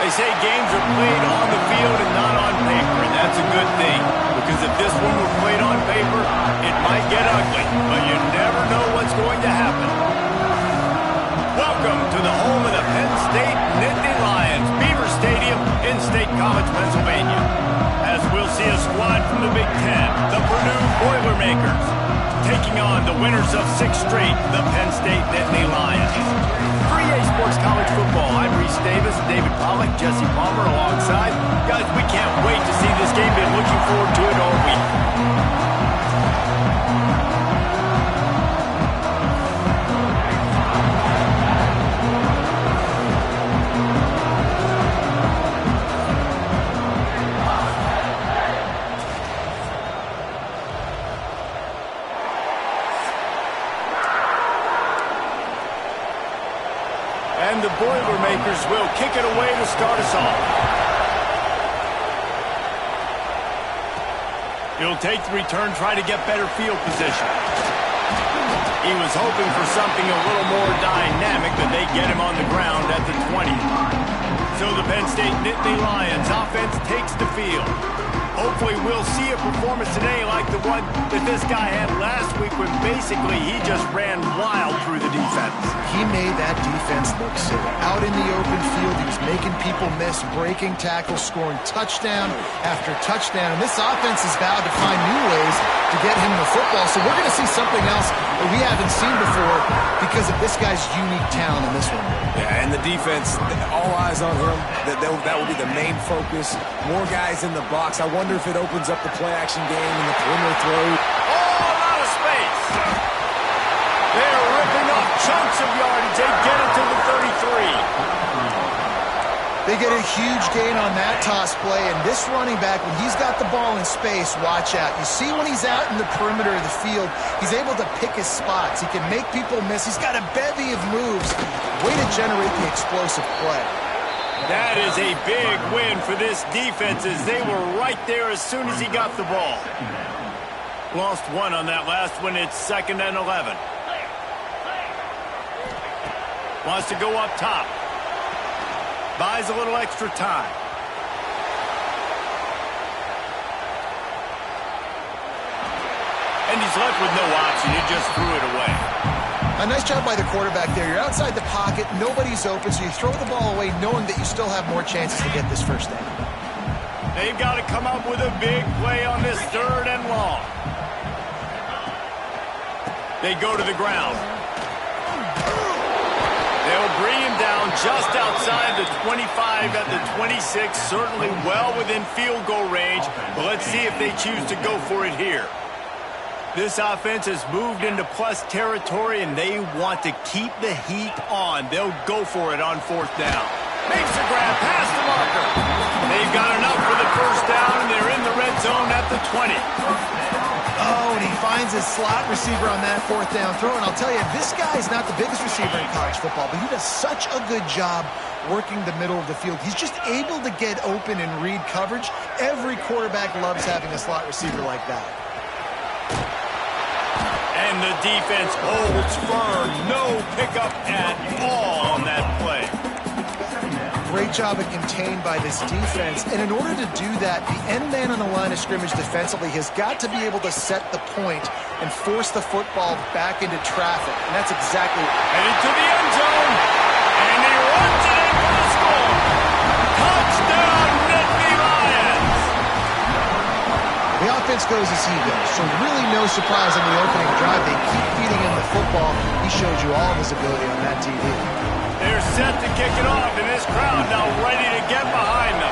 They say games are played on the field and not on paper, and that's a good thing. Because if this one were played on paper, it might get ugly, but you never know what's going to happen. Welcome to the home of the Penn State Nittany Lions, Beaver Stadium in State College, Pennsylvania. As we'll see a squad from the Big Ten, the Purdue Boilermakers, taking on the winners of 6 straight, the Penn State Nittany Lions. 3A Sports College Football, I'm Reese Davis, David Pollack, Jesse Palmer alongside. Guys, we can't wait to see this game. Been looking forward to it all week. And the Boilermakers will kick it away to start us off. He'll take the return, try to get better field position. He was hoping for something a little more dynamic, but they get him on the ground at the 20. So the Penn State Nittany Lions offense takes the field. Hopefully we'll see a performance today like the one that this guy had last week when basically he just ran wild through the defense. He made that defense look silly. Out in the open field, he was making people miss, breaking tackles, scoring touchdown after touchdown. And this offense is vowed to find new ways to get him the football. So we're going to see something else that we haven't seen before because of this guy's unique talent in this one. Yeah, and the defense, all eyes on him. That will be the main focus. More guys in the box. I wonder if it opens up the play-action game and the perimeter throw. All out of space. They're ripping off chunks of yardage. They get it to the 33. They get a huge gain on that toss play, and this running back, when he's got the ball in space, watch out. You see when he's out in the perimeter of the field, he's able to pick his spots. He can make people miss. He's got a bevy of moves. Way to generate the explosive play. That is a big win for this defense as they were right there as soon as he got the ball. Lost one on that last one. It's 2nd and 11. Wants to go up top. Buys a little extra time. And he's left with no option. He just threw it away. A nice job by the quarterback there. You're outside the pocket. Nobody's open, so you throw the ball away knowing that you still have more chances to get this first down. They've got to come up with a big play on this 3rd and long. They go to the ground. They'll bring him down just outside the 25 at the 26, certainly well within field goal range, but let's see if they choose to go for it here. This offense has moved into plus territory, and they want to keep the heat on. They'll go for it on 4th down. Makes the grab past the marker. They've got enough for the first down, and they're in the red zone at the 20. Oh, and he finds his slot receiver on that 4th down throw. And I'll tell you, this guy is not the biggest receiver in college football, but he does such a good job working the middle of the field. He's just able to get open and read coverage. Every quarterback loves having a slot receiver like that. And the defense holds firm. No pickup at all on that play. Great job of contained by this defense. And in order to do that, the end man on the line of scrimmage defensively has got to be able to set the point and force the football back into traffic. And that's exactly... Headed to the end zone. And he runs it in for the score. Touchdown, Nittany Lions. The offense goes as he goes, so really no surprise on the opening drive. They keep feeding him the football. He showed you all of his ability on that TV. They're set to kick it off, and this crowd now ready to get behind them.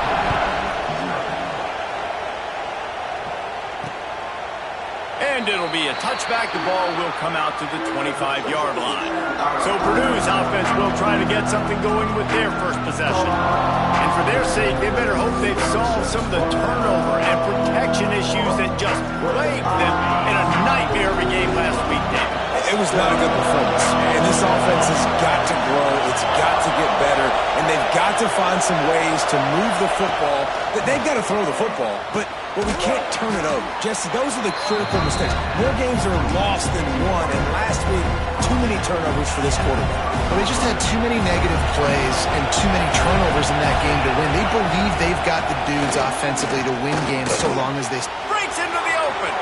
And it'll be a touchback. The ball will come out to the 25-yard line. So Purdue's offense will try to get something going with their first possession. And for their sake, they better hope they've solved some of the turnover and protection issues that just plagued them in a nightmare every game last week, David. It was not a good performance. And this offense has got to grow. It's got to get better. And they've got to find some ways to move the football. They've got to throw the football, but we can't turn it over. Jesse, those are the critical mistakes. More games are lost than won, and last week, too many turnovers for this quarterback. Well, they just had too many negative plays and too many turnovers in that game to win. They believe they've got the dudes offensively to win games so long as they... Breaks into the open.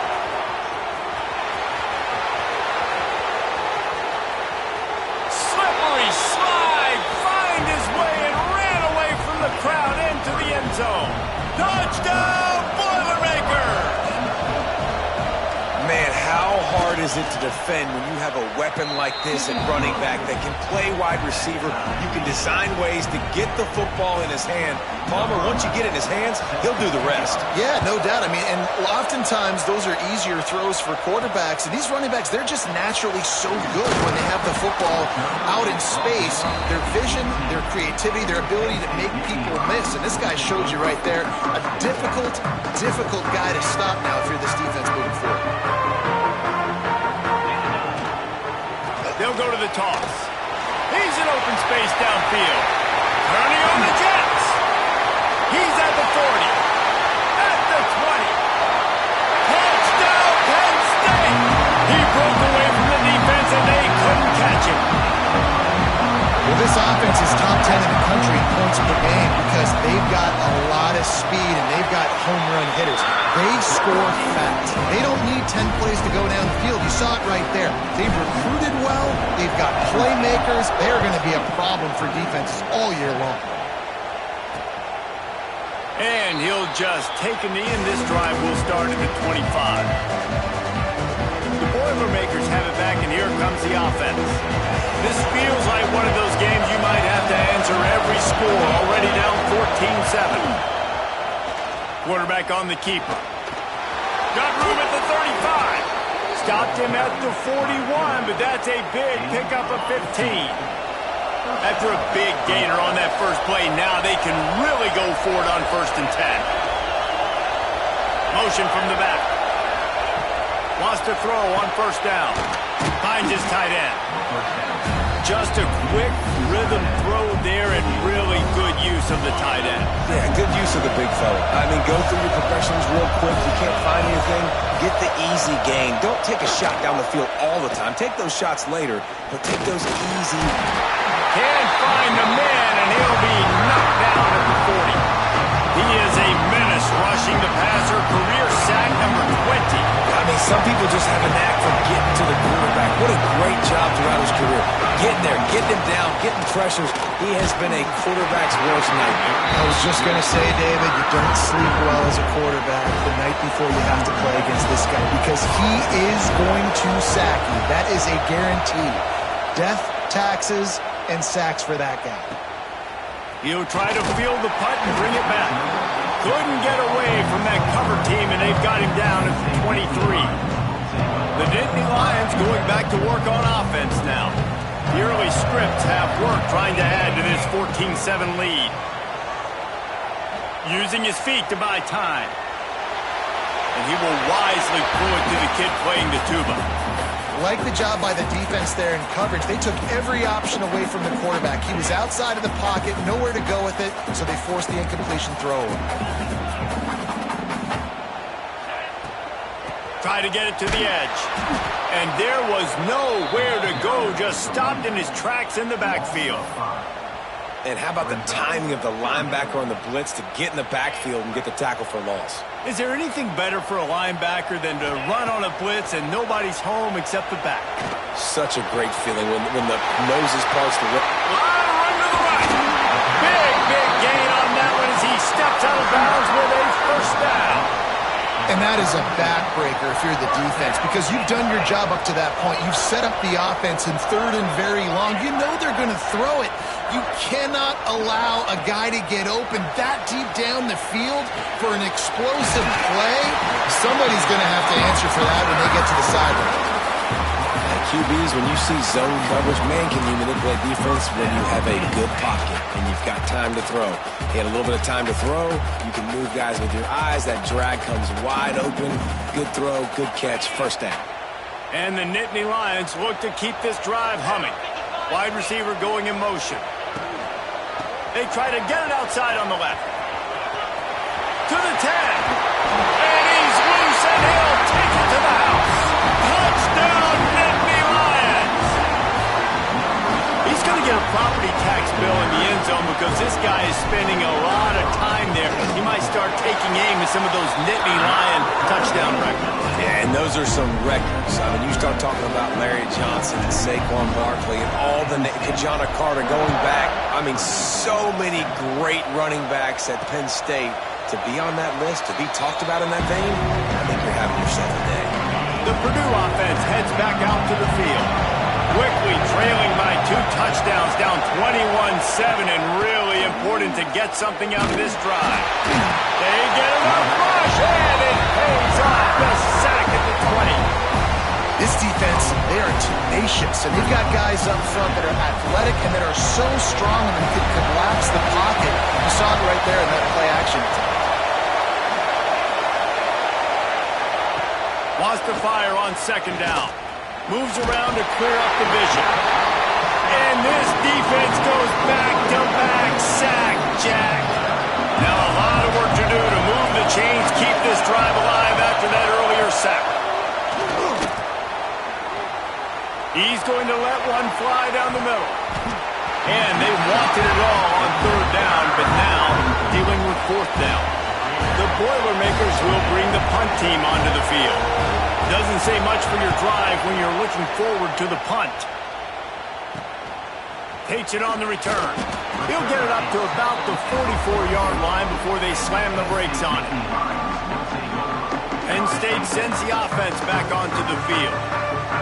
Slippery slide. Find his way and ran away from the crowd into the end zone. Touchdown, Boilermakers! Man, how hard is it to defend when you have a weapon like this at running back that can play wide receiver? You can design ways to get the football in his hand. Palmer, once you get it in his hands, he'll do the rest. Yeah, no doubt. I mean, and oftentimes those are easier throws for quarterbacks. And these running backs, they're just naturally so good when they have the football out in space. Their vision, their creativity, their ability to make people miss. And this guy showed you right there, a difficult guy to stop now if you're this defense moving forward. They'll go to the toss. He's in open space downfield. Turning on the Jets. He's at the 40. At the 20. Touchdown, Penn State. He broke away from the defense and they couldn't catch him. Well, this offense is top 10 in the country in points per game because they've got a lot of speed and they've got home run hitters. They score fast. They don't need 10 plays to go down the field. You saw it right there. They've recruited well. They've got playmakers. They're going to be a problem for defenses all year long. And he'll just take a knee, and this drive will start at the 25. The Boilermakers have it back, and here comes the offense. This feels like one of those games you might have to answer every score, already down 14-7. Quarterback on the keeper. Got room at the 35. Stopped him at the 41, but that's a big pickup of 15. After a big gainer on that first play, now they can really go for it on 1st and 10. Motion from the back. Wants to throw on 1st down. Finds his tight end. Just a quick rhythm throw there and really good use of the tight end. Yeah, good use of the big fella. I mean, go through your progressions real quick. You can't find anything, get the easy gain. Don't take a shot down the field all the time. Take those shots later, but take those easy. Can't find the man, and he'll be knocked down at the 40. He is a menace rushing the passer, career sack number 20. I mean, some people just have a knack for getting to the quarterback. What a great job throughout his career. Getting there, getting him down, getting pressures. He has been a quarterback's worst nightmare. I was just going to say, David, you don't sleep well as a quarterback the night before you have to play against this guy because he is going to sack you. That is a guarantee. Death, taxes, and sacks for that guy. He'll try to field the punt and bring it back. Couldn't get away from that cover team, and they've got him down at the 23. The Nittany Lions going back to work on offense now. The early scripts have worked trying to add to this 14-7 lead. Using his feet to buy time. And he will wisely throw it to the kid playing the tuba. Like the job by the defense there in coverage. They took every option away from the quarterback. He was outside of the pocket, nowhere to go with it, so they forced the incompletion throw. Try to get it to the edge. And there was nowhere to go, just stopped in his tracks in the backfield. And how about the timing of the linebacker on the blitz to get in the backfield and get the tackle for loss? Is there anything better for a linebacker than to run on a blitz and nobody's home except the back? Such a great feeling when the noses parts the run. Run to the right. Big gain on that one as he steps out of bounds with a 1st down. And that is a backbreaker if you're the defense because you've done your job up to that point. You've set up the offense in 3rd and very long. You know they're going to throw it. You cannot allow a guy to get open that deep down the field for an explosive play. Somebody's going to have to answer for that when they get to the sideline. QBs, when you see zone coverage, man, can you manipulate defense when you have a good pocket and you've got time to throw. He had a little bit of time to throw. You can move guys with your eyes. That drag comes wide open. Good throw, good catch, 1st down. And the Nittany Lions look to keep this drive humming. Wide receiver going in motion. They try to get it outside on the left. To the 10. And he's loose, and he'll take it to the house. Touchdown, Nittany Lions. He's going to get a property tax bill in the end zone because this guy is spending a lot of time there. He might start taking aim at some of those Nittany Lion touchdown records. Yeah, and those are some records. I mean, you start talking about Larry Johnson and Saquon Barkley and all the Kajana Carter going back. I mean, so many great running backs at Penn State. To be on that list, to be talked about in that vein, I think you're having yourself a day. The Purdue offense heads back out to the field. Quickly trailing by 2 touchdowns, down 21-7, and really important to get something out of this drive. They get him a rush, and it pays off. The sack at the 20. This defense, they are tenacious, and they've got guys up front that are athletic and that are so strong and can collapse the pocket. You saw it right there in that play action. Wants to fire on 2nd down. Moves around to clear up the vision. And this defense goes back-to-back sack, Jack. Now a lot of work to do to move the chains, keep this drive alive after that earlier sack. He's going to let one fly down the middle. And they wanted it all on 3rd down, but now dealing with 4th down. The Boilermakers will bring the punt team onto the field. Doesn't say much for your drive when you're looking forward to the punt. Takes it on the return. He'll get it up to about the 44-yard line before they slam the brakes on it. Penn State sends the offense back onto the field.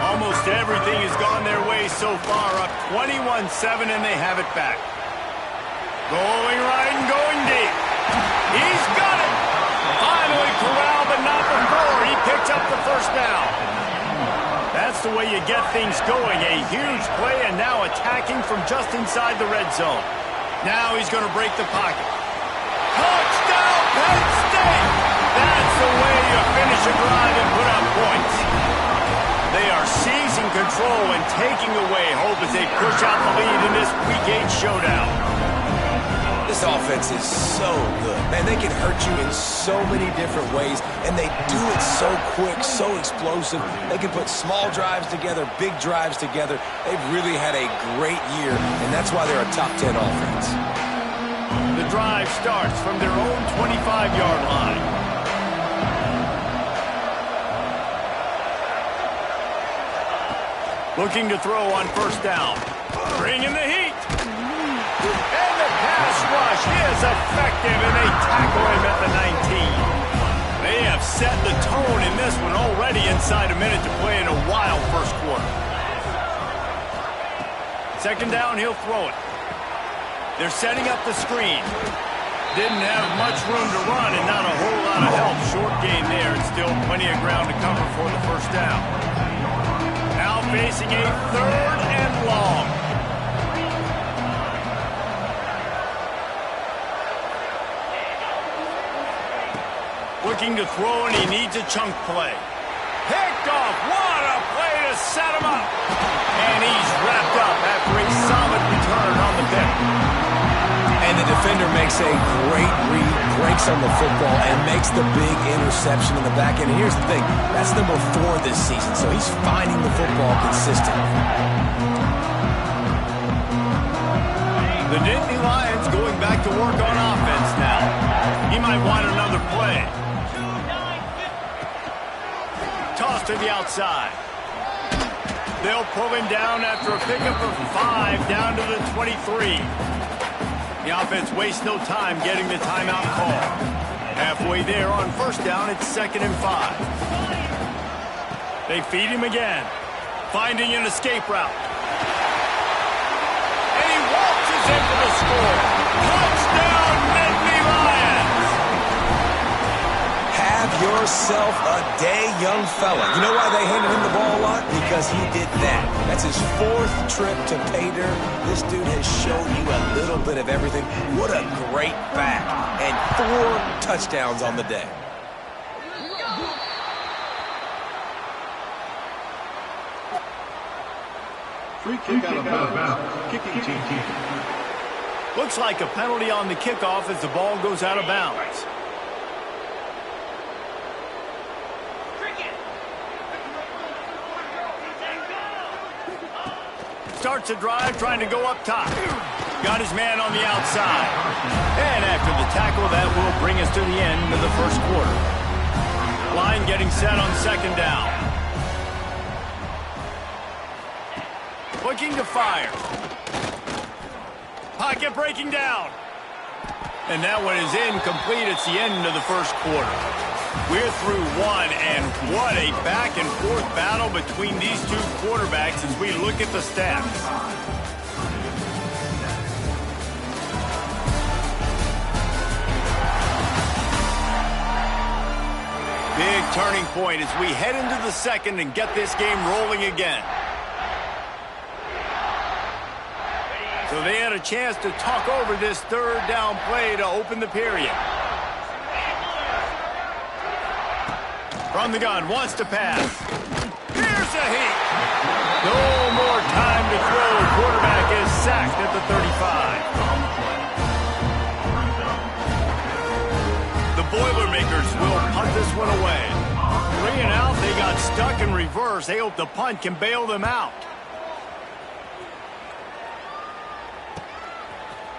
Almost everything has gone their way so far, up 21-7, and they have it back. Going right and going deep. He's got it. Finally corralled, but not before. He picks up the 1st down. That's the way you get things going. A huge play, and now attacking from just inside the red zone. Now he's going to break the pocket. Touchdown, Penn State! That's the way you finish a drive and put up points. They are seizing control and taking away hope as they push out the lead in this Week 8 showdown. This offense is so good. Man, they can hurt you in so many different ways, and they do it so quick, so explosive. They can put small drives together, big drives together. They've really had a great year, and that's why they're a top 10 offense. The drive starts from their own 25-yard line. Looking to throw on 1st down. Bringing the heat. And the pass rush is effective, and they tackle him at the 19. They have set the tone in this one already inside a minute to play in a wild 1st quarter. 2nd down, he'll throw it. They're setting up the screen. Didn't have much room to run and not a whole lot of help. Short gain there, and still plenty of ground to cover for the 1st down. Now facing a 3rd and long. Looking to throw, and he needs a chunk play. Picked off. What a play to set him up. And he's wrapped up after a solid return on the pick. And the defender makes a great read, breaks on the football, and makes the big interception in the back end. And here's the thing. That's number 4 this season, so he's finding the football consistently. The Nittany Lions going back to work on offense now. He might want another play. Toss to the outside. They'll pull him down after a pickup of 5 down to the 23. The offense wastes no time getting the timeout call. Halfway there on 1st down, it's 2nd and 5. They feed him again. Finding an escape route. And he waltzes in for the score. Touchdown, Nittany Lions! Have yourself a day, young fella. You know why they handed him the ball a lot? Because he did that. That's his 4th trip to pay dirt. This dude has shown you a little bit of everything. What a great back. And 4 touchdowns on the day. Free kick out of bounds. Kicking team. Looks like a penalty on the kickoff as the ball goes out of bounds. Starts a drive trying to go up top. Got his man on the outside. And after the tackle, that will bring us to the end of the first quarter. Line getting set on second down. Looking to fire. Pocket breaking down. And that one is incomplete. It's the end of the first quarter. We're through one, and what a back-and-forth battle between these two quarterbacks as we look at the stats. Big turning point as we head into the second and get this game rolling again. So they had a chance to talk over this third down play to open the period. From the gun, wants to pass. Here's a heat. No more time to throw. Quarterback is sacked at the 35. The Boilermakers will punt this one away. 3 and out, they got stuck in reverse. They hope the punt can bail them out.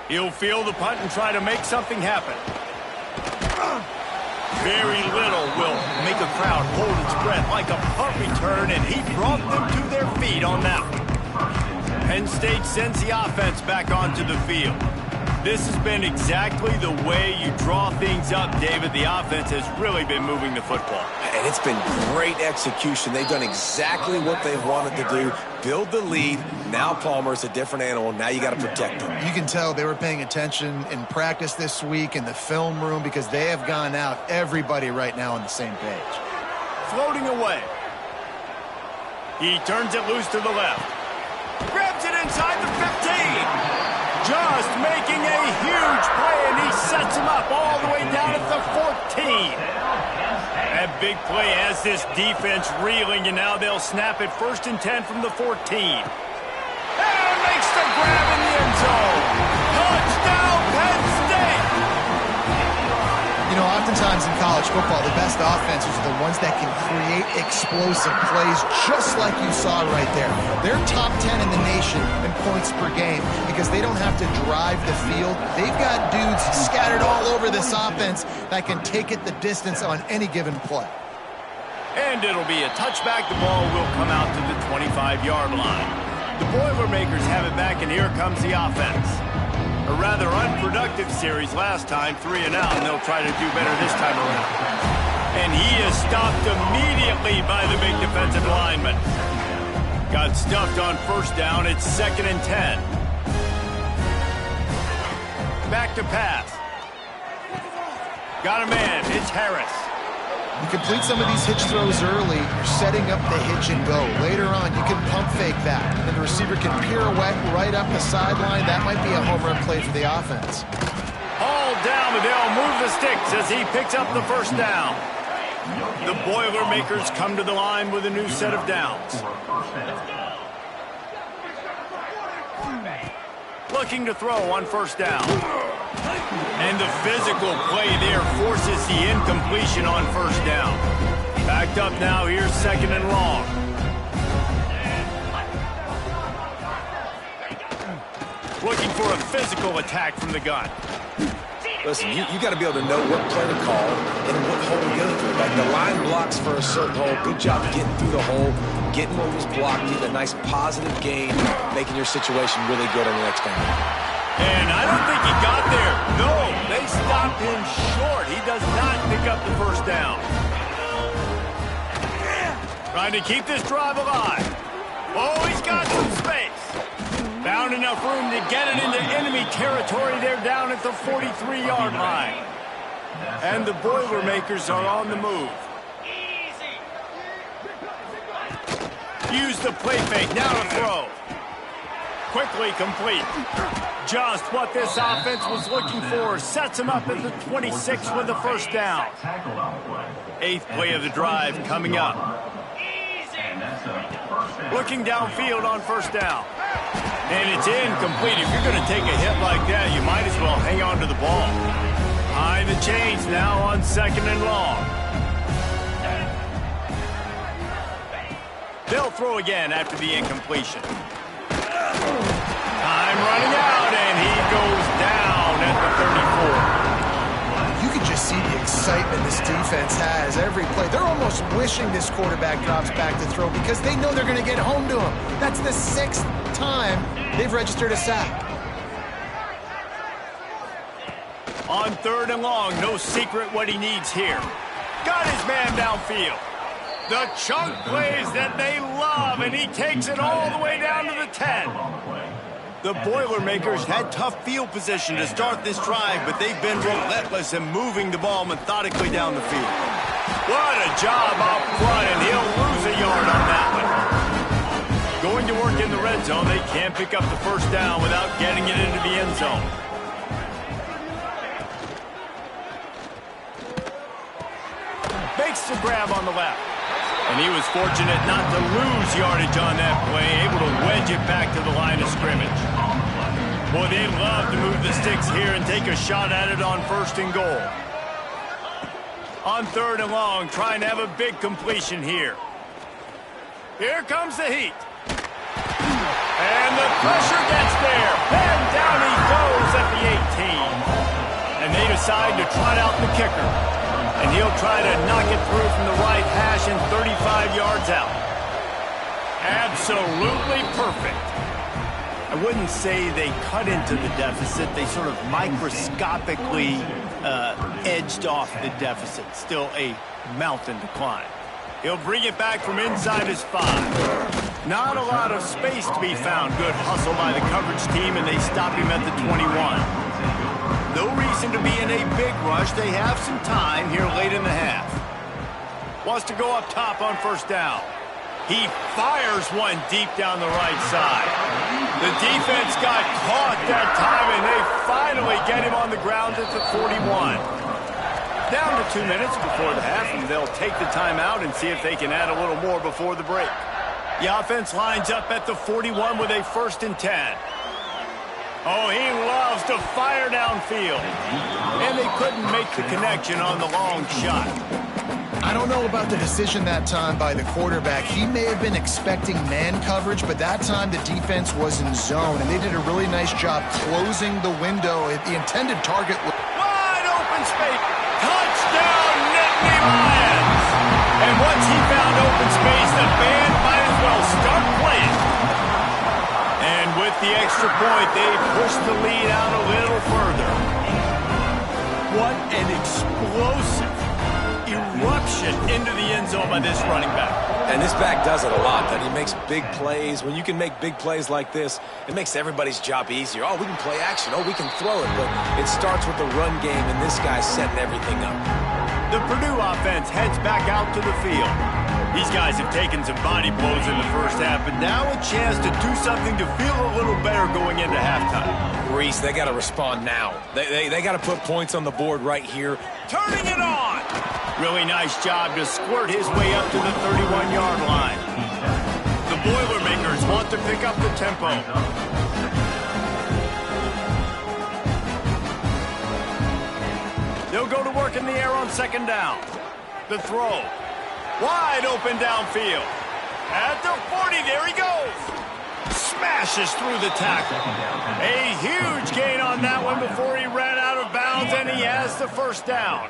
He'll field the punt and try to make something happen. Very little will make a crowd hold its breath like a punt return, and he brought them to their feet on that one. Penn State sends the offense back onto the field. This has been exactly the way you draw things up, David. The offense has really been moving the football. And it's been great execution. They've done exactly what they wanted to do. Build the lead. Now Palmer's a different animal. Now you got to protect him. You can tell they were paying attention in practice this week in the film room because they have gone out, everybody right now on the same page. Floating away. He turns it loose to the left. Grabs it inside the 15. Just making a huge play, and he sets him up all the way down at the 14. That big play has this defense reeling, and now they'll snap it 1st and 10 from the 14. And makes the grab in the end zone. Touchdown, Penn State! You know, oftentimes in college football, the best offenses are the ones that can create explosive plays just like you saw right there. They're top 10 in the nation in points per game because they don't have to drive the field. They've got dudes scattered all over this offense that can take it the distance on any given play. And it'll be a touchback. The ball will come out to the 25-yard line. The Boilermakers have it back, and here comes the offense. A rather unproductive series last time, 3 and out, and they'll try to do better this time around. And he is stopped immediately by the big defensive lineman. Got stuffed on 1st down. It's 2nd and 10. Back to pass. Got a man. It's Harris. You complete some of these hitch throws early, you're setting up the hitch and go. Later on, you can pump fake that, and the receiver can pirouette right up the sideline. That might be a home run play for the offense. All down, and they'll move the sticks as he picks up the 1st down. The Boilermakers come to the line with a new set of downs. Looking to throw on 1st down. And the physical play there forces the incompletion on 1st down. Backed up now, here's 2nd and long. Looking for a physical attack from the gun. Listen, you got to be able to know what play to call and what hole to go through. Like the line blocks for a certain hole. Good job getting through the hole, getting what was blocked, getting a nice positive gain, making your situation really good on the next time. And I don't think he got there. No, they stopped him short. He does not pick up the 1st down. Trying to keep this drive alive. Oh, he's got some space. Found enough room to get it into enemy territory. They're down at the 43-yard line. And the Boilermakers are on the move. Use the play fake. Now to throw. Quickly complete. Just what this offense was looking for. Sets him up at the 26 with the 1st down. 8th play of the drive coming up. Looking downfield on 1st down. And it's incomplete. If you're going to take a hit like that, you might will hang on to the ball. High the chains now on 2nd and long. They'll throw again after the incompletion. Time running out, and he goes down at the 34. You can just see the excitement this defense has every play. They're almost wishing this quarterback drops back to throw because they know they're going to get home to him. That's the 6th time they've registered a sack. On 3rd and long, no secret what he needs here. Got his man downfield. The chunk plays that they love, and he takes it all the way down to the 10. The Boilermakers had tough field position to start this drive, but they've been relentless in moving the ball methodically down the field. What a job out front, and he'll lose a yard on that one. Going to work in the red zone, they can't pick up the first down without getting it into the end zone. Makes the grab on the left. And he was fortunate not to lose yardage on that play, able to wedge it back to the line of scrimmage. Boy, they'd love to move the sticks here and take a shot at it on 1st and goal. On 3rd and long, trying to have a big completion here. Here comes the heat. And the pressure gets there. And down he goes at the 18. And they decide to trot out the kicker. And he'll try to knock it through from the right hash and 35 yards out. Absolutely perfect. I wouldn't say they cut into the deficit. They sort of microscopically edged off the deficit. Still a mountain to climb. He'll bring it back from inside his 5. Not a lot of space to be found. Good hustle by the coverage team, and they stop him at the 21. No reason to be in a big rush. They have some time here late in the half. Wants to go up top on 1st down. He fires one deep down the right side. The defense got caught that time, and they finally get him on the ground at the 41. Down to 2 minutes before the half, and they'll take the timeout and see if they can add a little more before the break. The offense lines up at the 41 with a 1st and 10. Oh, he loves to fire downfield. And they couldn't make the connection on the long shot. I don't know about the decision that time by the quarterback. He may have been expecting man coverage, but that time the defense was in zone, and they did a really nice job closing the window. The intended target was wide open space. Touchdown, Nittany Lions. And once he found open space, the band might as well start playing. And with the extra point, they pushed the lead out a little further. What an explosive eruption into the end zone by this running back. And this back does it a lot, that he makes big plays. When you can make big plays like this, it makes everybody's job easier. Oh, we can play action. Oh, we can throw it. But it starts with the run game, and this guy's setting everything up. The Purdue offense heads back out to the field. These guys have taken some body blows in the first half, but now a chance to do something to feel a little better going into halftime. Reese, they got to respond now. They got to put points on the board right here. Turning it on! Really nice job to squirt his way up to the 31-yard line. The Boilermakers want to pick up the tempo. They'll go to work in the air on 2nd down. The throw. Wide open downfield. At the 40, there he goes. Smashes through the tackle. A huge gain on that one before he ran out of bounds, and he has the 1st down.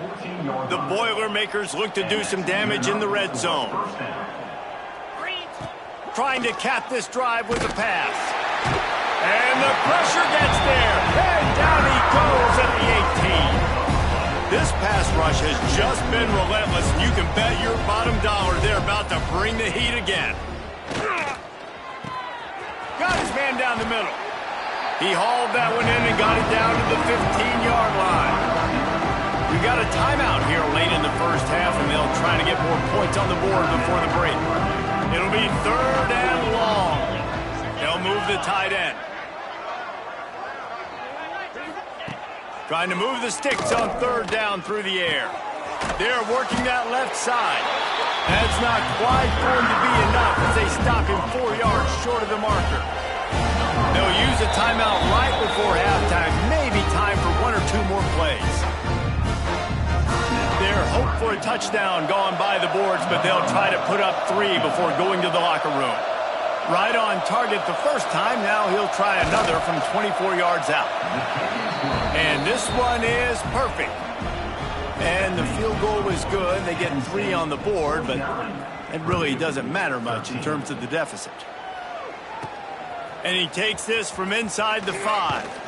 The Boilermakers look to do some damage in the red zone. Trying to cap this drive with a pass. And the pressure gets there. And down he goes at the 18. This pass rush has just been relentless, and you can bet your bottom dollar they're about to bring the heat again. Got his man down the middle. He hauled that one in and got it down to the 15-yard line. We've got a timeout here late in the first half, and they'll try to get more points on the board before the break. It'll be 3rd and long. They'll move the tight end. Trying to move the sticks on 3rd down through the air. They're working that left side. That's not quite going to be enough as they stop him 4 yards short of the marker. They'll use a timeout right before halftime. Maybe time for for a touchdown gone by the boards, but they'll try to put up 3 before going to the locker room. Right on target the first time. Now he'll try another from 24 yards out. And this one is perfect. And the field goal was good. They get 3 on the board, but it really doesn't matter much in terms of the deficit. And he takes this from inside the 5.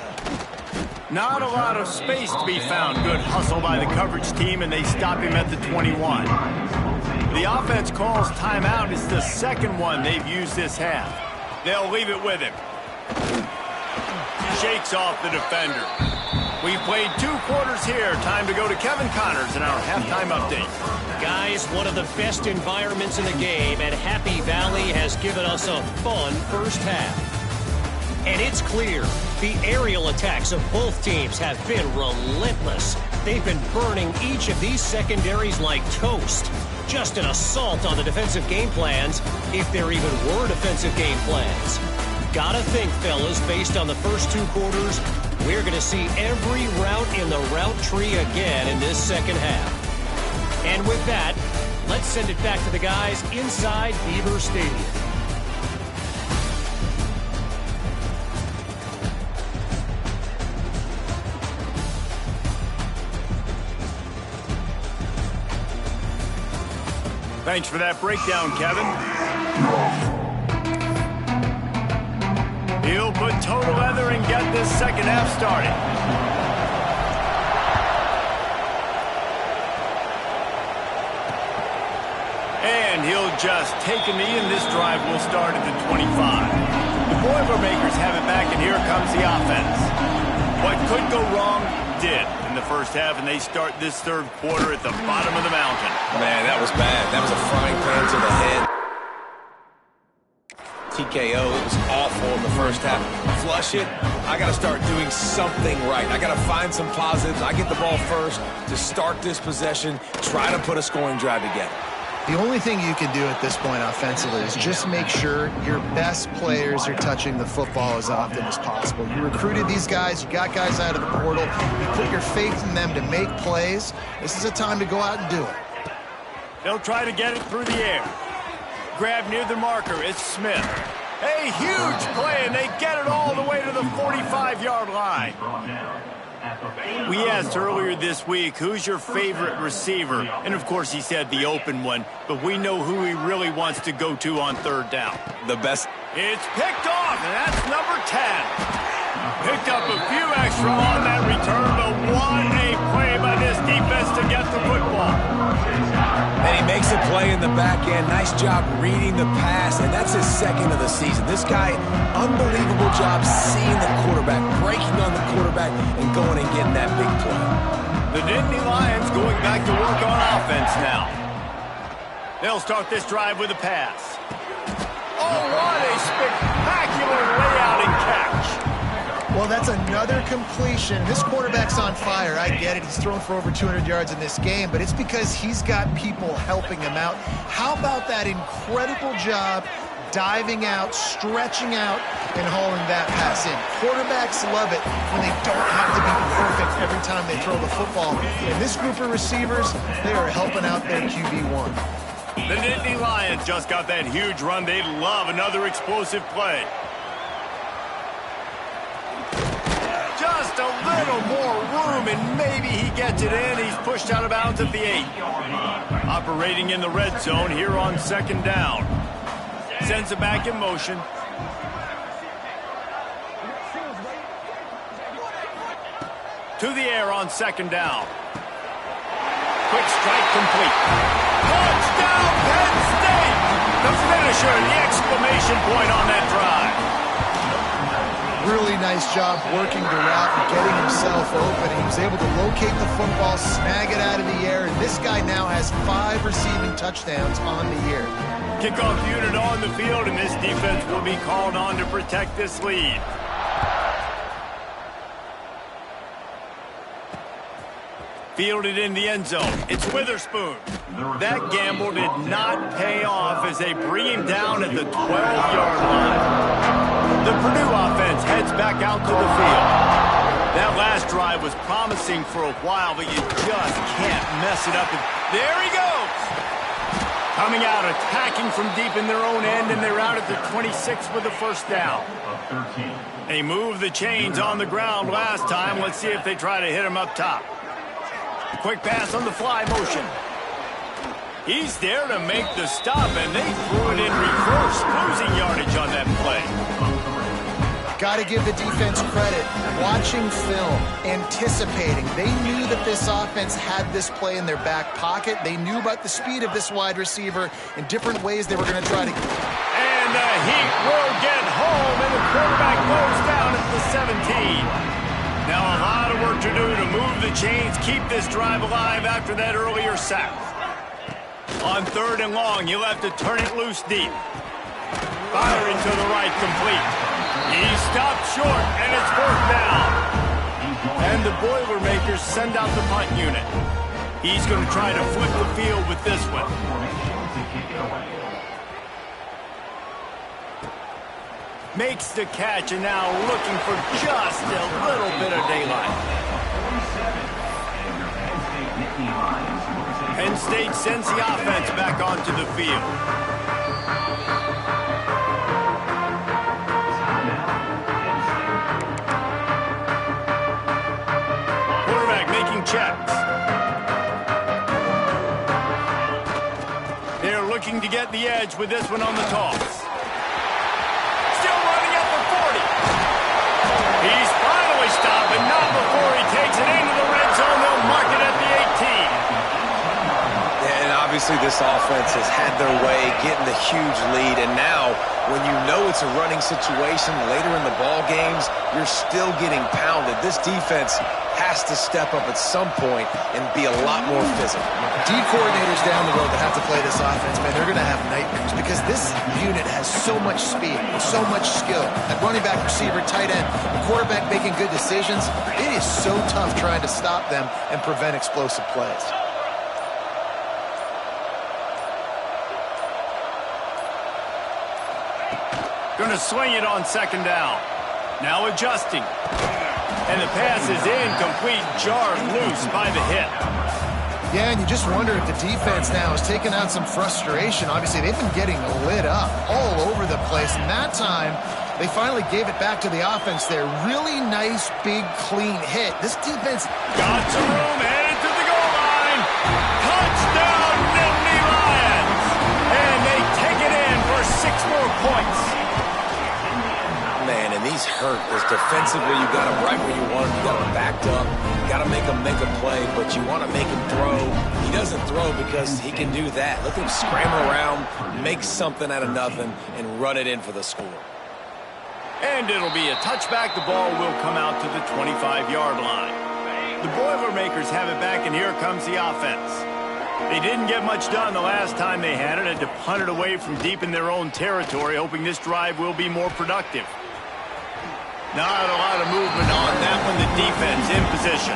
Not a lot of space to be found. Good hustle by the coverage team, and they stop him at the 21. The offense calls timeout. It's the second one they've used this half. They'll leave it with him. Shakes off the defender. We've played 2 quarters here. Time to go to Kevin Connors in our halftime update. Guys, one of the best environments in the game, and Happy Valley has given us a fun first half. And it's clear, the aerial attacks of both teams have been relentless. They've been burning each of these secondaries like toast. Just an assault on the defensive game plans, if there even were defensive game plans. Gotta think, fellas, based on the first 2 quarters, we're going to see every route in the route tree again in this second half. And with that, let's send it back to the guys inside Beaver Stadium. Thanks for that breakdown, Kevin. He'll put total leather and get this second half started. And he'll just take a knee, and this drive will start at the 25. The Boilermakers have it back, and here comes the offense. What could go wrong did in the first half, and they start this third quarter at the bottom of the mountain. Man, that was bad. That was a frying pan to the head. TKO, it was awful in the first half. Flush it. I got to start doing something right. I got to find some positives. I get the ball first to start this possession, try to put a scoring drive together. The only thing you can do at this point offensively is just make sure your best players are touching the football as often as possible. You recruited these guys. You got guys out of the portal. You put your faith in them to make plays. This is a time to go out and do it. They'll try to get it through the air. Grab near the marker. It's Smith. A huge play, and they get it all the way to the 45-yard line. We asked earlier this week, who's your favorite receiver? And, of course, he said the open one, but we know who he really wants to go to on third down. The best. It's picked off, and that's number 10. Picked up a few extra on that return, but what a play by this defense to get the football. And he makes a play in the back end. Nice job reading the pass, and that's his second of the season. This guy, unbelievable job seeing the quarterback, breaking on the quarterback, and going and getting that big play. The Nittany Lions going back to work on offense now. They'll start this drive with a pass. Oh, what a spectacular layout and catch. Well, that's another completion. This quarterback's on fire. I get it. He's thrown for over 200 yards in this game, but it's because he's got people helping him out. How about that incredible job diving out, stretching out, and hauling that pass in? Quarterbacks love it when they don't have to be perfect every time they throw the football. And this group of receivers, they are helping out their QB1. The Nittany Lions just got that huge run. They love another explosive play. Just a little more room, and maybe he gets it in. He's pushed out of bounds at the 8. Operating in the red zone here on second down. Sends it back in motion. To the air on second down. Quick strike complete. Touchdown, Penn State! The finisher, the exclamation point on that drive. Really nice job working the route and getting himself open. He was able to locate the football, snag it out of the air, and this guy now has 5 receiving touchdowns on the year. Kickoff unit on the field, and this defense will be called on to protect this lead. Fielded in the end zone. It's Witherspoon. That gamble did not pay off as they bring him down at the 12-yard line. The Purdue offense heads back out to the field. That last drive was promising for a while, but you just can't mess it up. There he goes! Coming out, attacking from deep in their own end, and they're out at the 26 with the first down. They moved the chains on the ground last time. Let's see if they try to hit him up top. Quick pass on the fly motion. He's there to make the stop, and they threw it in reverse, losing yardage on that play. Got to give the defense credit. Watching film, anticipating. They knew that this offense had this play in their back pocket. They knew about the speed of this wide receiver in different ways they were going to try to... And the heat will get home, and the quarterback goes down at the 17. Now a lot of work to do to move the chains, keep this drive alive after that earlier sack. On 3rd and long, you'll have to turn it loose deep. Firing to the right, complete. He stopped short, and it's 4th down. And the Boilermakers send out the punt unit. He's going to try to flip the field with this one. Makes the catch, and now looking for just a little bit of daylight. Penn State sends the offense back onto the field. Checks. They're looking to get the edge with this one on the toss. Still running up the 40. He's finally stopped, but not before he takes it into the red zone. They'll mark it at the 18. Yeah, and obviously this offense has had their way, getting the huge lead, and now when you know it's a running situation later in the ball games, you're still getting pounded. This defense has to step up at some point and be a lot more physical. D coordinators down the road that have to play this offense, man, they're going to have nightmares because this unit has so much speed and so much skill. At running back, receiver, tight end, the quarterback making good decisions. It is so tough trying to stop them and prevent explosive plays. Going to swing it on 2nd down. Now adjusting. And the pass is incomplete, jarred loose by the hit. Yeah, and you just wonder if the defense now is taking out some frustration. Obviously, they've been getting lit up all over the place. And that time, they finally gave it back to the offense there. Really nice, big, clean hit. This defense got some room, headed to the goal line. Touchdown, Nittany Lions. And they take it in for 6 more points. Man, and these hurt because defensively you got him right where you want him. You got him backed up. You got to make him make a play, but you want to make him throw. He doesn't throw because he can do that. Look at him scramble around, make something out of nothing, and run it in for the score. And it'll be a touchback. The ball will come out to the 25-yard line. The Boilermakers have it back, and here comes the offense. They didn't get much done the last time they had it. Had to punt it away from deep in their own territory, hoping this drive will be more productive. Not a lot of movement on that one. The defense in position.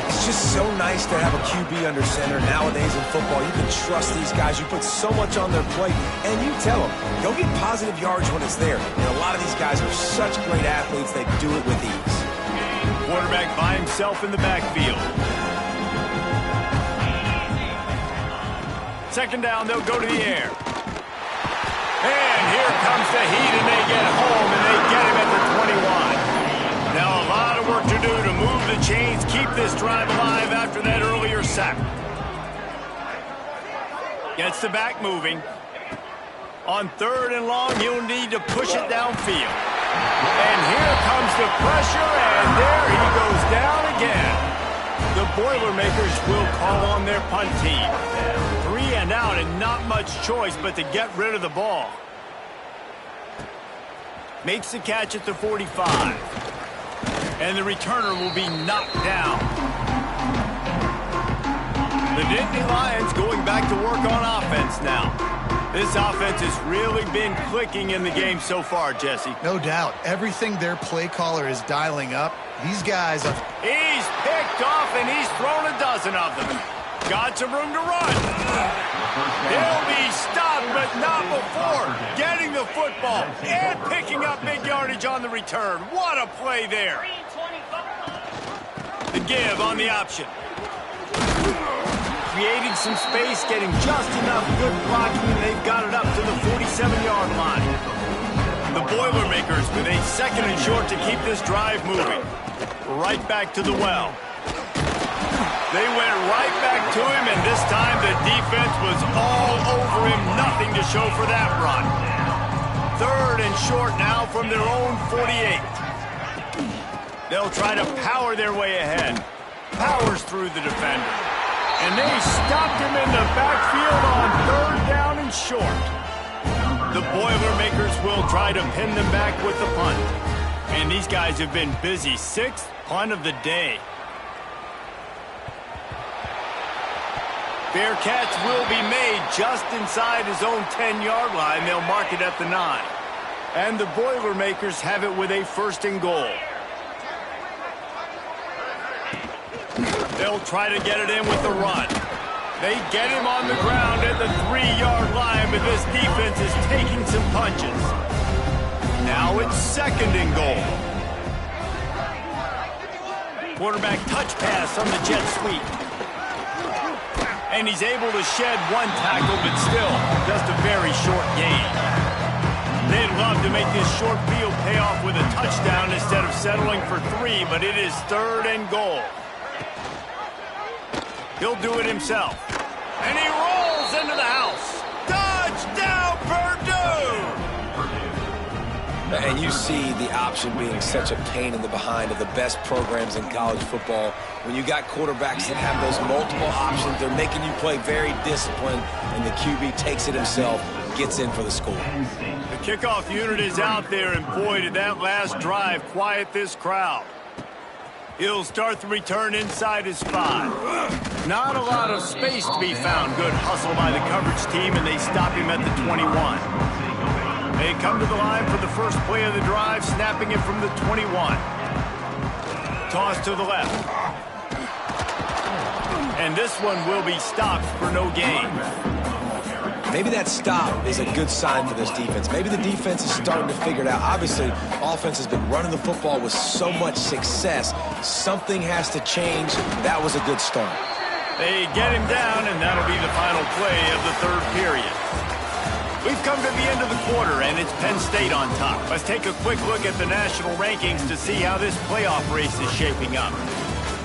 It's just so nice to have a QB under center nowadays in football. You can trust these guys. You put so much on their plate, and you tell them, go get positive yards when it's there. And a lot of these guys are such great athletes, they do it with ease. Quarterback by himself in the backfield. 2nd down, they'll go to the air. And here comes the heat, and they get home, and they get him at the 21. Now a lot of work to do to move the chains, keep this drive alive after that earlier sack. Gets the back moving. On 3rd and long, you'll need to push it downfield. And here comes the pressure, and there he goes down again. The Boilermakers will call on their punt team. 3 and out, and not much choice but to get rid of the ball. Makes the catch at the 45. And the returner will be knocked down. The Nittany Lions going back to work on offense now. This offense has really been clicking in the game so far, Jesse. No doubt. Everything their play caller is dialing up, these guys have... He's picked off, and he's thrown a dozen of them. Got some room to run. He'll be stopped, but not before getting the football and picking up big yardage on the return. What a play there. give on the option. Creating some space, getting just enough good blocking, and they've got it up to the 47-yard line. The Boilermakers with a 2nd and short to keep this drive moving. Right back to the well. They went right back to him, and this time the defense was all over him. Nothing to show for that run. 3rd and short now from their own 48. They'll try to power their way ahead. Powers through the defender. And they stopped him in the backfield on 3rd down and short. The Boilermakers will try to pin them back with the punt. And these guys have been busy. 6th punt of the day. Bearcats will be made just inside his own 10-yard line. They'll mark it at the 9. And the Boilermakers have it with a 1st and goal. They'll try to get it in with the run. They get him on the ground at the 3-yard line, but this defense is taking some punches. Now it's 2nd and goal. Quarterback touch pass on the jet sweep. And he's able to shed one tackle, but still just a very short gain. They'd love to make this short field pay off with a touchdown instead of settling for 3, but it is 3rd and goal. He'll do it himself. And he rolls into the house. Touchdown, Purdue! And you see the option being such a pain in the behind of the best programs in college football. When you got quarterbacks that have those multiple options, they're making you play very disciplined, and the QB takes it himself, gets in for the score. The kickoff unit is out there, and boy, did that last drive quiet this crowd. He'll start the return inside his 5. Not a lot of space to be found. Good hustle by the coverage team, and they stop him at the 21. They come to the line for the first play of the drive, snapping it from the 21. Toss to the left. And this one will be stopped for no gain. Maybe that stop is a good sign for this defense. Maybe the defense is starting to figure it out. Obviously, offense has been running the football with so much success. Something has to change. That was a good start. They get him down, and that'll be the final play of the 3rd period. We've come to the end of the quarter, and it's Penn State on top. Let's take a quick look at the national rankings to see how this playoff race is shaping up.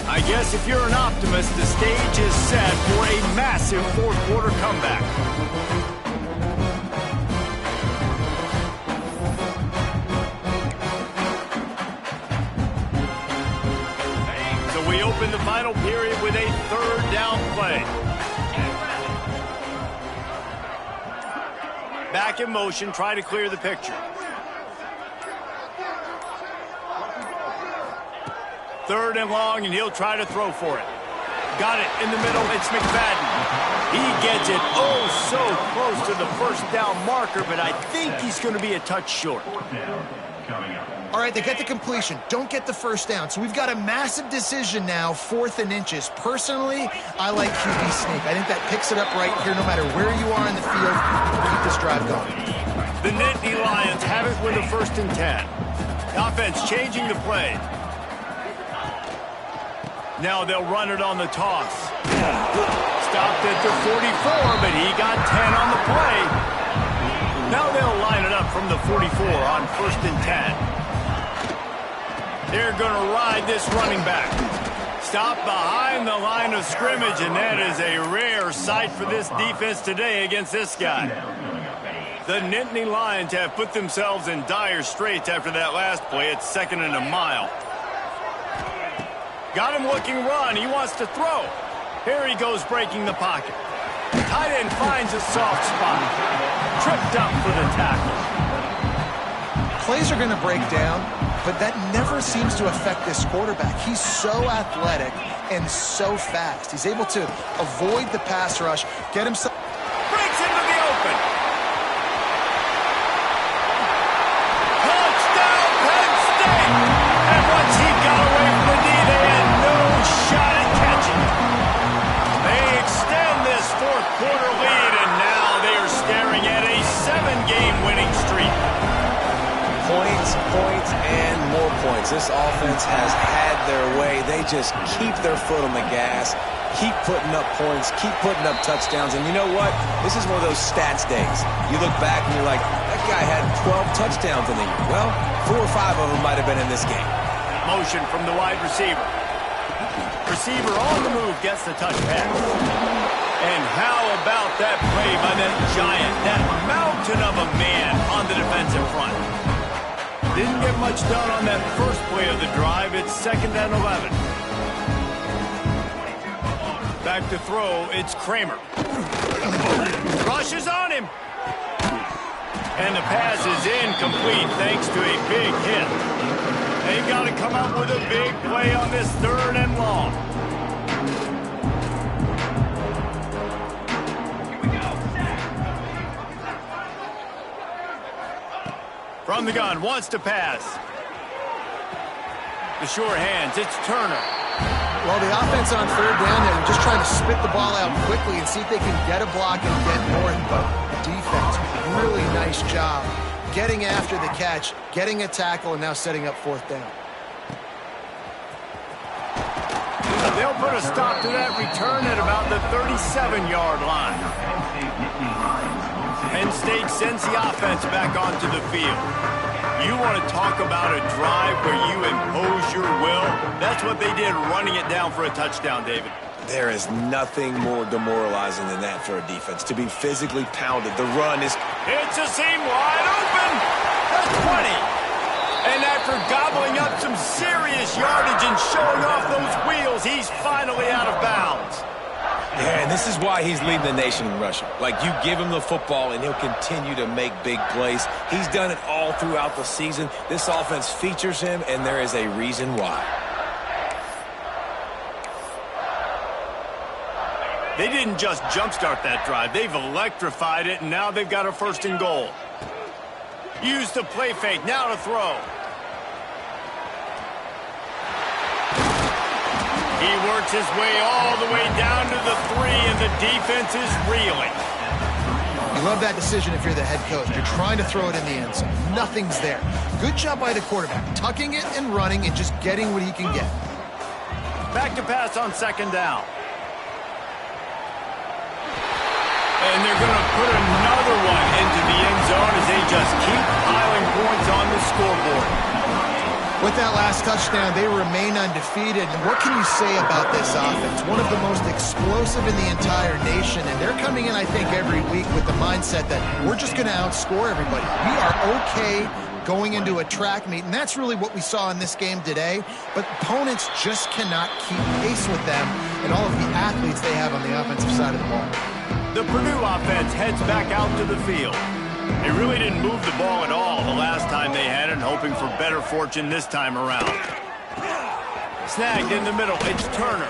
I guess if you're an optimist, the stage is set for a massive 4th quarter comeback. So we open the final period with a 3rd down play. Back in motion, try to clear the picture. 3rd and long, and he'll try to throw for it. Got it in the middle. It's McFadden. He gets it so close to the 1st down marker, but I think he's going to be a touch short. All right, they get the completion. Don't get the 1st down. So we've got a massive decision now, 4th and inches. Personally, I like QB sneak. I think that picks it up right here no matter where you are in the field. Keep this drive going. The Nittany Lions have it with a 1st and 10. Offense changing the play. Now they'll run it on the toss. Stopped at the 44, but he got 10 on the play. Now they'll line it up from the 44 on 1st and 10. They're going to ride this running back. Stop behind the line of scrimmage, and that is a rare sight for this defense today against this guy. The Nittany Lions have put themselves in dire straits after that last play. It's 2nd and a mile. Got him looking run. He wants to throw. Here he goes breaking the pocket. Tight end finds a soft spot. Tripped up for the tackle. Plays are going to break down, but that never seems to affect this quarterback. He's so athletic and so fast. He's able to avoid the pass rush, get himself... Breaks into the open. Touchdown, Penn State! And once he got away from the knee, they had no shot at catching it. They extend this 4th quarter lead, and now they are staring at a 7-game winning streak. Points, and more points. This offense has had their way. They just keep their foot on the gas, keep putting up points, keep putting up touchdowns. And you know what? This is one of those stats days. You look back and you're like, that guy had 12 touchdowns in the year. Well, 4 or 5 of them might have been in this game. Motion from the wide receiver. Receiver on the move gets the touch pass. And how about that play by that giant, that mountain of a man on the defensive front? Didn't get much done on that first play of the drive. It's 2nd and 11. Back to throw, it's Kramer. Rushes on him. And the pass is incomplete thanks to a big hit. They got to come up with a big play on this 3rd and long. From the gun, wants to pass. The sure hands, it's Turner. Well, the offense on 3rd down, they're just trying to spit the ball out quickly and see if they can get a block and get north. But defense, really nice job getting after the catch, getting a tackle, and now setting up 4th down. They'll put a stop to that return at about the 37-yard line. Penn State sends the offense back onto the field. You want to talk about a drive where you impose your will? That's what they did, running it down for a touchdown, David. There is nothing more demoralizing than that for a defense, to be physically pounded. The run is... It's a seam wide open. That's 20. And after gobbling up some serious yardage and showing off those wheels, he's finally out of bounds. Yeah, and this is why he's leading the nation in rushing. Like, you give him the football, and he'll continue to make big plays. He's done it all throughout the season. This offense features him, and there is a reason why. They didn't just jumpstart that drive. They've electrified it, and now they've got a 1st and goal. Use the play fake, now to throw. He works his way all the way down to the 3, and the defense is reeling. You love that decision if you're the head coach. You're trying to throw it in the end zone. Nothing's there. Good job by the quarterback, tucking it and running and just getting what he can get. Back to pass on 2nd down. And they're going to put another one into the end zone as they just keep piling points on the scoreboard. With that last touchdown, they remain undefeated. And what can you say about this offense? One of the most explosive in the entire nation. And they're coming in, I think, every week with the mindset that we're just going to outscore everybody. We are okay going into a track meet. And that's really what we saw in this game today. But opponents just cannot keep pace with them and all of the athletes they have on the offensive side of the ball. The Purdue offense heads back out to the field. They really didn't move the ball at all the last time they had it, hoping for better fortune this time around. Snagged in the middle, it's Turner.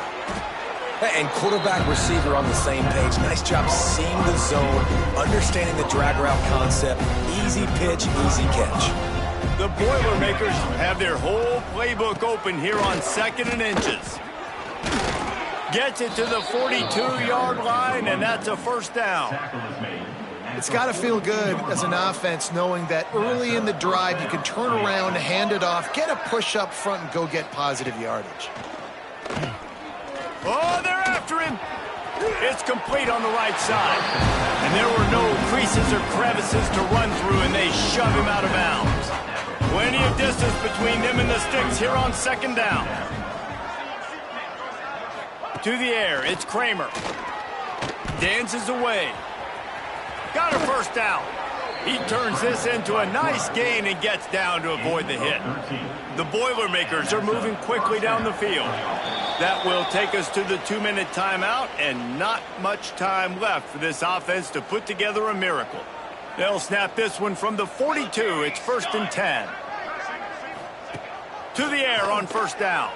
And quarterback receiver on the same page. Nice job seeing the zone, understanding the drag route concept. Easy pitch, easy catch. The Boilermakers have their whole playbook open here on 2nd and inches. Gets it to the 42-yard line, and that's a 1st down. It's got to feel good as an offense knowing that early in the drive you can turn around, hand it off, get a push up front, and go get positive yardage. Oh, they're after him. It's complete on the right side. And there were no creases or crevices to run through, and they shove him out of bounds. Plenty of distance between them and the sticks here on 2nd down. To the air, it's Kramer. Dances away. Got a 1st down. He turns this into a nice gain and gets down to avoid the hit. The Boilermakers are moving quickly down the field. That will take us to the 2-minute timeout, and not much time left for this offense to put together a miracle. They'll snap this one from the 42. It's 1st and 10. To the air on 1st down.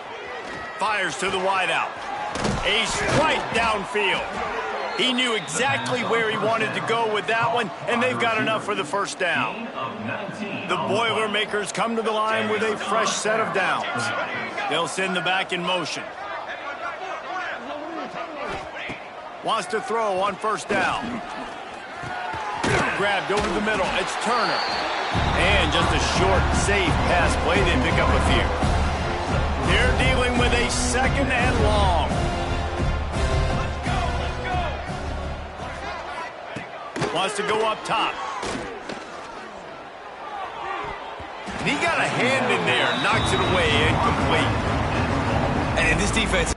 Fires to the wideout. A strike downfield. He knew exactly where he wanted to go with that one, and they've got enough for the 1st down. The Boilermakers come to the line with a fresh set of downs. They'll send the back in motion. Wants to throw on 1st down. Grabbed over the middle. It's Turner. And just a short, safe pass play. They pick up a few. They're dealing with a second and long. Wants to go up top. And he got a hand in there, knocks it away, incomplete. And this defense...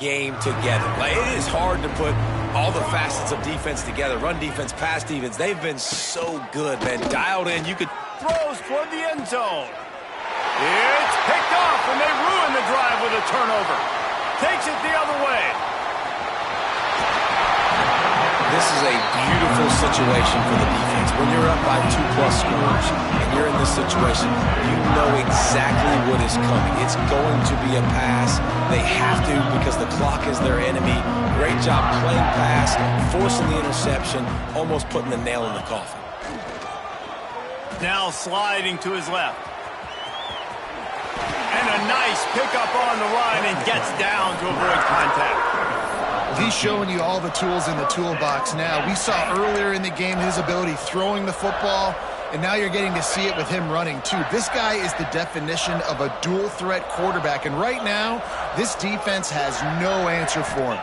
game together. Like, it is hard to put all the facets of defense together. Run defense, pass defense. They've been so good, man. Dialed in. You could... Throws toward the end zone. It's picked off, and they ruin the drive with a turnover. Takes it the other way. This is a beautiful situation for the defense. When you're up by 2+ scores and you're in this situation, you know exactly what is coming. It's going to be a pass. They have to because the clock is their enemy. Great job playing pass, forcing the interception, almost putting the nail in the coffin. Now sliding to his left. And a nice pickup on the run and gets down to avoid contact. He's showing you all the tools in the toolbox now. We saw earlier in the game his ability throwing the football, and now you're getting to see it with him running too. This guy is the definition of a dual-threat quarterback, and right now, this defense has no answer for him.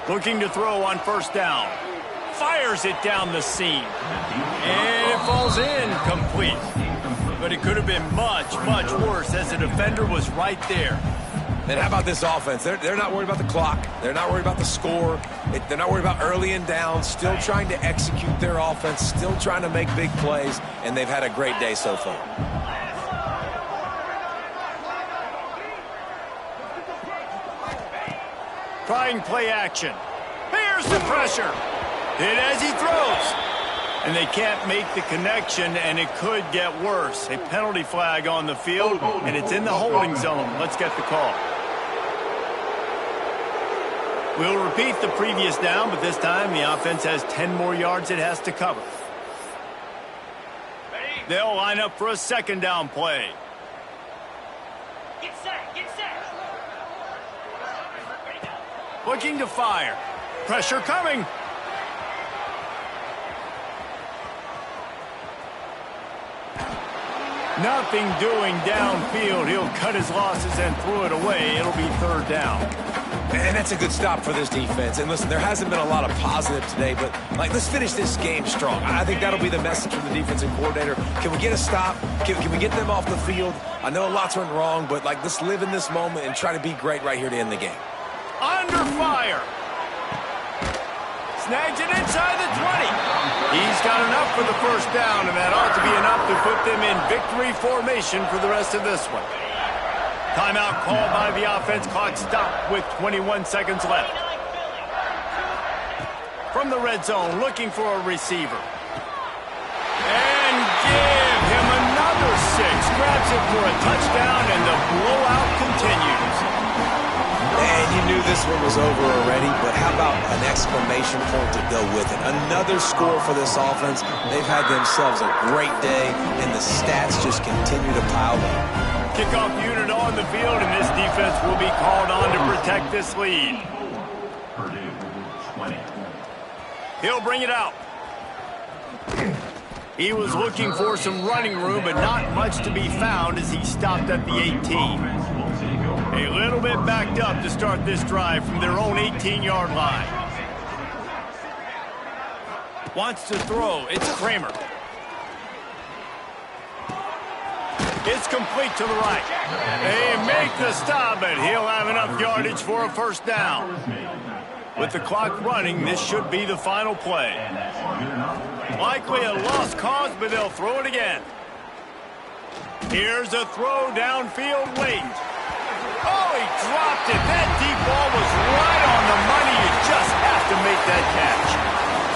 Looking to throw on first down. Fires it down the seam. And it falls in complete. But it could have been much, much worse as the defender was right there. And how about this offense? They're not worried about the clock. They're not worried about the score. They're not worried about early and down. Still trying to execute their offense. Still trying to make big plays. And they've had a great day so far. Trying play action. Here's the pressure. Hit as he throws. And they can't make the connection, and it could get worse. A penalty flag on the field, and it's in the holding zone. Let's get the call. We'll repeat the previous down, but this time the offense has 10 more yards it has to cover. They'll line up for a second down play. Get set, get set. Looking to fire. Pressure coming. Nothing doing downfield. He'll cut his losses and throw it away. It'll be third down. And that's a good stop for this defense. And listen, there hasn't been a lot of positive today, but let's finish this game strong. I think that'll be the message from the defensive coordinator. Can we get a stop? Can we get them off the field? I know lots went wrong, but let's live in this moment and try to be great right here to end the game. Under fire. Snags it inside the 20. He's got enough for the first down, and that ought to be enough to put them in victory formation for the rest of this one. Timeout called by the offense. Clock stopped with 21 seconds left. From the red zone, looking for a receiver. And give him another 6. Grabs it for a touchdown, and the blowout continues. And you knew this one was over already, but how about an exclamation point to go with it? Another score for this offense. They've had themselves a great day, and the stats just continue to pile up. Kickoff unit on the field, and this defense will be called on to protect this lead. Purdue, 20. He'll bring it out. He was looking for some running room, but not much to be found as he stopped at the 18. A little bit backed up to start this drive from their own 18-yard line. Wants to throw. It's Kramer. It's complete to the right. They make the stop, but he'll have enough yardage for a first down. With the clock running, this should be the final play. Likely a lost cause, but they'll throw it again. Here's a throw downfield late. Oh, he dropped it. That deep ball was right on the money. You just have to make that catch.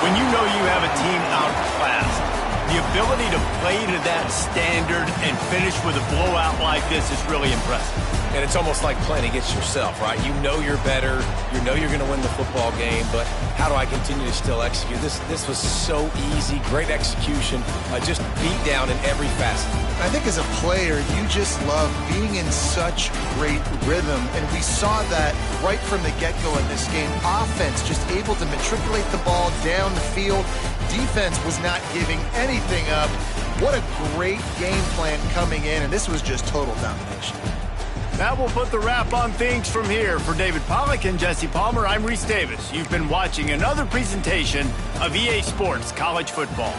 When you know you have a team outclassed, the ability to play to that standard and finish with a blowout like this is really impressive. And it's almost like playing against yourself, right? You know you're better. You know you're going to win the football game, but how do I continue to still execute? This was so easy. Great execution. Just beat down in every facet. I think as a player, you just love being in such great rhythm, and we saw that right from the get-go in this game. Offense just able to matriculate the ball down the field. Defense was not giving anything up. What a great game plan coming in, and this was just total domination. That will put the wrap on things from here. For David Pollack and Jesse Palmer, I'm Reese Davis. You've been watching another presentation of EA Sports College Football.